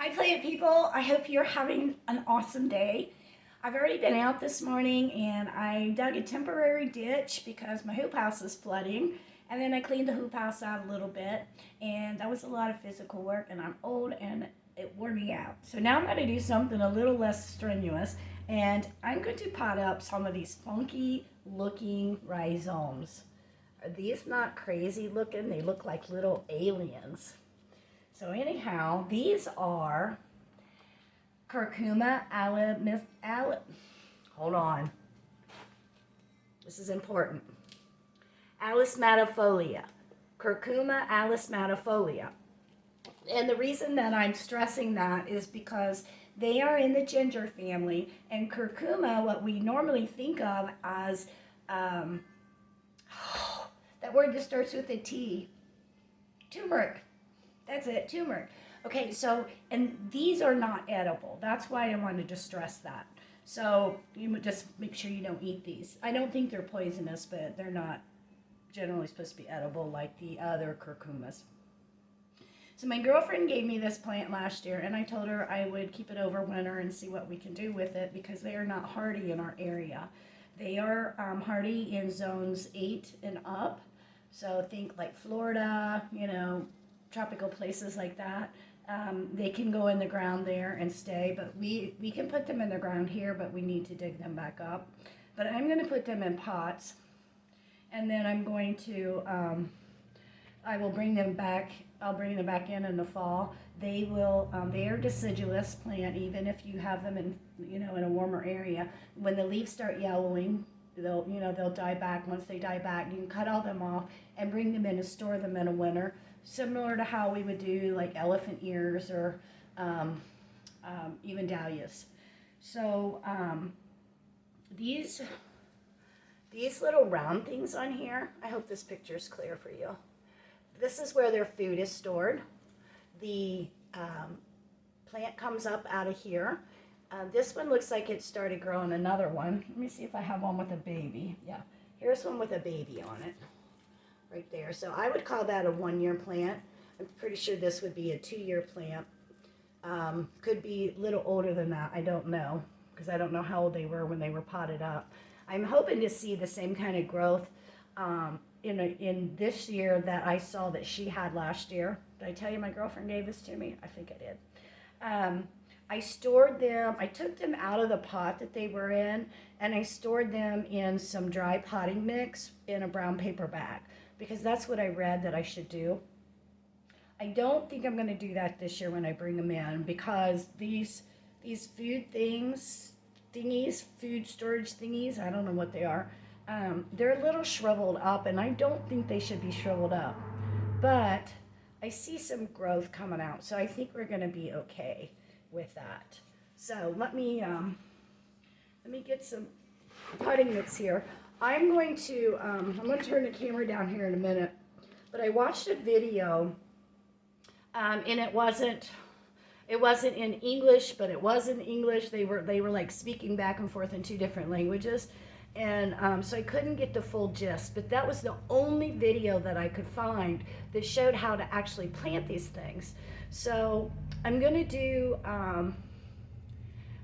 Hi, plant people. I hope you're having an awesome day. I've already been out this morning and I dug a temporary ditch because my hoop house is flooding. And then I cleaned the hoop house out a little bit. And that was a lot of physical work, and I'm old and it wore me out. So now I'm going to do something a little less strenuous. And I'm going to pot up some of these funky looking rhizomes. Are these not crazy looking? They look like little aliens. So anyhow, these are Curcuma hold on. This is important. Alismatifolia. Curcuma alismatifolia. And the reason that I'm stressing that is because they are in the ginger family, and curcuma, what we normally think of as, that word that starts with a T, turmeric. That's it, turmeric. Okay, so, and these are not edible. That's why I wanted to stress that. So you just make sure you don't eat these. I don't think they're poisonous, but they're not generally supposed to be edible like the other curcumas. So my girlfriend gave me this plant last year, and I told her I would keep it over winter and see what we can do with it because they are not hardy in our area. They are hardy in zones 8 and up. So think like Florida, tropical places like that. They can go in the ground there and stay, but we can put them in the ground here, but we need to dig them back up. But I'm going to put them in pots, and then I'm going to, I will bring them back. I'll bring them back in the fall. They will, they are deciduous plant, even if you have them in, in a warmer area. When the leaves start yellowing, they'll die back. Once they die back, you can cut all them off and bring them in and store them in the winter, similar to how we would do like elephant ears or even dahlias. So these little round things on here, I hope this picture is clear for you. This is where their food is stored. The plant comes up out of here. This one looks like it started growing another one. Let me see if I have one with a baby. Yeah, here's one with a baby on it right there. So I would call that a 1-year plant. I'm pretty sure this would be a 2-year plant. Could be a little older than that. I don't know, because I don't know how old they were when they were potted up. I'm hoping to see the same kind of growth in this year that I saw that she had last year. Did I tell you my girlfriend gave this to me? I think I did. I stored them, I took them out of the pot that they were in, and I stored them in some dry potting mix in a brown paper bag, because that's what I read that I should do. I don't think I'm going to do that this year when I bring them in, because these food food storage thingies, I don't know what they are, they're a little shriveled up, and I don't think they should be shriveled up. But I see some growth coming out, so I think we're going to be okay with that. So let me get some potting mix here. I'm going to turn the camera down here in a minute, but I watched a video, and it wasn't in English, but it was in English. They were like speaking back and forth in 2 different languages. And so I couldn't get the full gist, but that was the only video that I could find that showed how to actually plant these things. So I'm going to do, I'm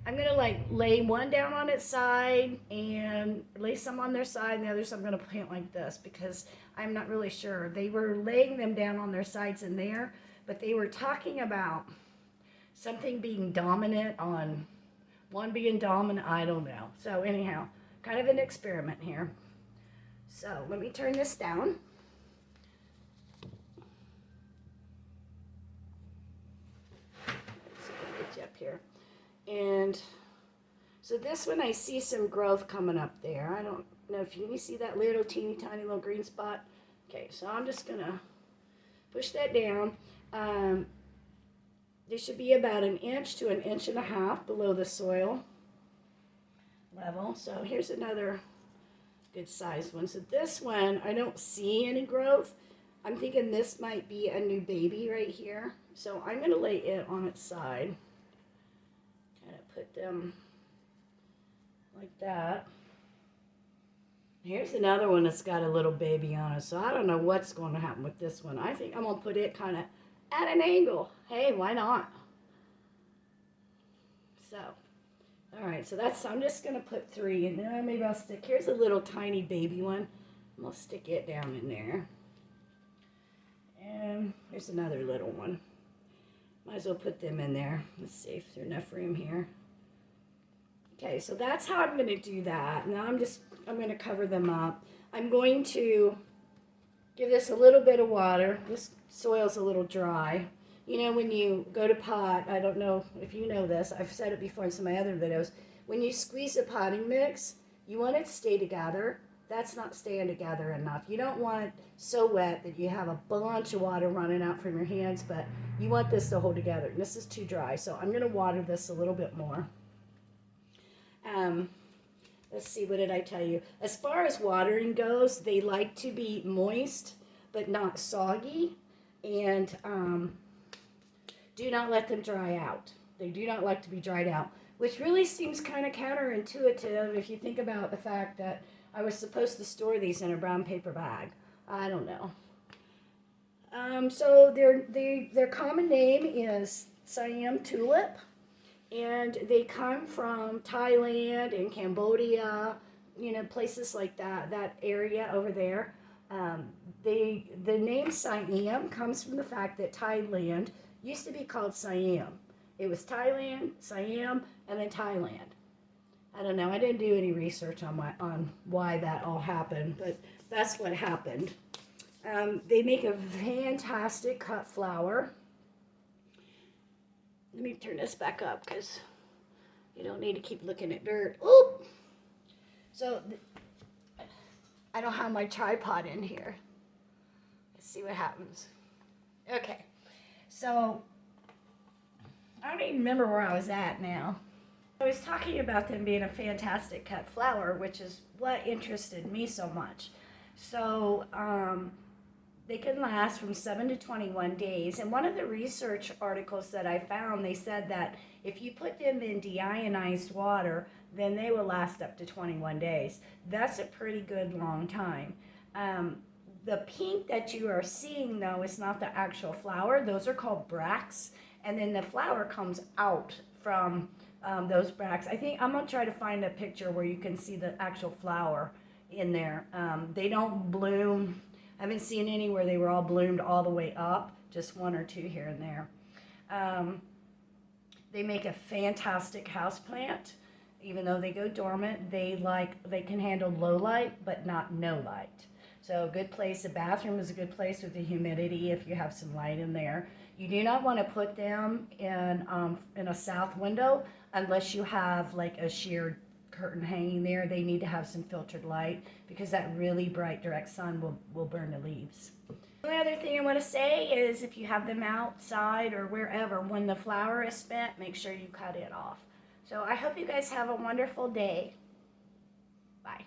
going to like lay one down on its side and lay some on their side, and the others I'm going to plant like this, because I'm not really sure. They were laying them down on their sides in there, but they were talking about something being dominant on, one being dominant, I don't know. So anyhow, kind of an experiment here. So let me turn this down. Let's see if I can get you up here. And so this one, I see some growth coming up there. I don't know if you can see that little teeny tiny little green spot. Okay, so I'm just gonna push that down. They should be about 1 inch to 1.5 inches below the soil level. So here's another good sized one. So this one, I don't see any growth. I'm thinking this might be a new baby right here. So I'm going to lay it on its side. Kind of put them like that. Here's another one that's got a little baby on it. So I don't know what's going to happen with this one. I think I'm going to put it kind of at an angle. Hey, why not? So, all right, so I'm just going to put 3, and then maybe I'll stick, here's a little tiny baby one. I'm going to stick it down in there. And here's another little one. Might as well put them in there. Let's see if there's enough room here. Okay, so that's how I'm going to do that. Now I'm going to cover them up. I'm going to give this a little bit of water. This soil's a little dry. You know, when you go to pot, I don't know if you know this, I've said it before in some of my other videos, when you squeeze a potting mix, you want it to stay together. That's not staying together enough. You don't want it so wet that you have a bunch of water running out from your hands, but you want this to hold together. And this is too dry, so I'm going to water this a little bit more. Let's see, what did I tell you? As far as watering goes, they like to be moist, but not soggy, and do not let them dry out. They do not like to be dried out, which really seems kind of counterintuitive if you think about the fact that I was supposed to store these in a brown paper bag. I don't know. So their common name is Siam Tulip, and they come from Thailand and Cambodia, you know, places like that area over there. The name Siam comes from the fact that Thailand used to be called Siam. It was Thailand, Siam, and then Thailand. I don't know. I didn't do any research on why that all happened, but that's what happened. They make a fantastic cut flower. Let me turn this back up because you don't need to keep looking at dirt. Oop! So I don't have my tripod in here. Let's see what happens. Okay, so I don't even remember where I was at now. I was talking about them being a fantastic cut flower, which is what interested me so much. So they can last from 7 to 21 days. And one of the research articles that I found, they said that if you put them in deionized water, then they will last up to 21 days. That's a pretty good long time. The pink that you are seeing, though, is not the actual flower. Those are called bracts. And then the flower comes out from those bracts. I think I'm going to try to find a picture where you can see the actual flower in there. They don't bloom. I haven't seen any where they were all bloomed all the way up, just 1 or 2 here and there. They make a fantastic house plant. Even though they go dormant, they can handle low light, but not no light. So a good place, a bathroom is a good place with the humidity if you have some light in there. You do not want to put them in a south window unless you have like a sheer curtain hanging there. They need to have some filtered light because that really bright direct sun will burn the leaves. The only other thing I want to say is if you have them outside or wherever, when the flower is spent, make sure you cut it off. So I hope you guys have a wonderful day. Bye.